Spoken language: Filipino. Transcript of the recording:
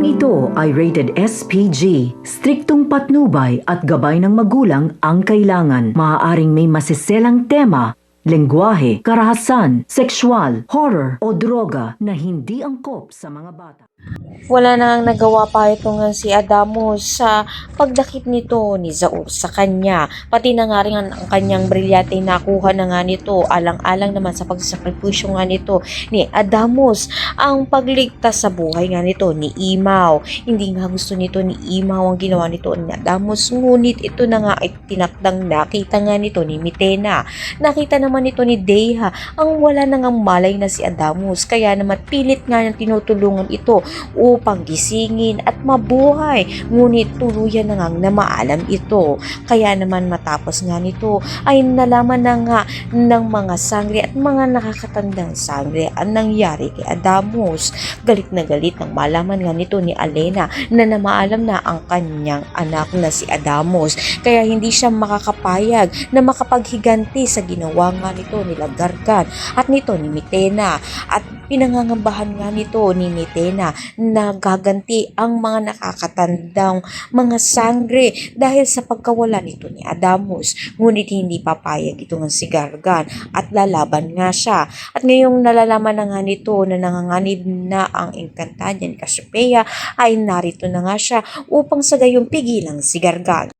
Programang ito ay rated SPG. Striktong patnubay at gabay ng magulang ang kailangan. Maaaring may masiselang tema, lengguwahe, karahasan, sexual, horror o droga na hindi angkop sa mga bata. Wala nang nagawa pa itong si Adamo sa pagdakip nito ni Zaur sa kanya. Pati na nga rin ang kanyang brilyante nakuha na nga nito. Alang-alang naman sa pagsakripisyo nga nito ni Adamos ang pagligtas sa buhay nga nito ni Imaw. Hindi nga gusto nito ni Imaw ang ginawa nito ni Adamos. Ngunit ito na nga ay tinakdang nakita nga nito ni Mitena. Nakita naman nito ni Deha ang wala nang malay na si Adamos. Kaya naman pilit nga niyang tinutulungan ito upang gisingin at mabuhay, ngunit tuluyan na ngang namaalam ito. Kaya naman matapos nga nito ay nalaman na nga ng mga sangre at mga nakakatandang sangre ang nangyari kay Adamos. Galit na galit nang malaman nga nito ni Alena na namaalam na ang kanyang anak na si Adamos. Kaya hindi siya makakapayag na makapaghiganti sa ginawa nga nito nila Gargan at nito ni Mitena. At pinangangambahan nga nito ni Mitena na gaganti ang mga nakakatandang mga sangre dahil sa pagkawala nito ni Adamos. Ngunit hindi papayag ito ng si Gargan at lalaban nga siya. At ngayong nalalaman na nga nito na nanganganib na ang Encantadia ni Cassiopeia ay narito na nga siya upang sa gayong pigilang si Gargan.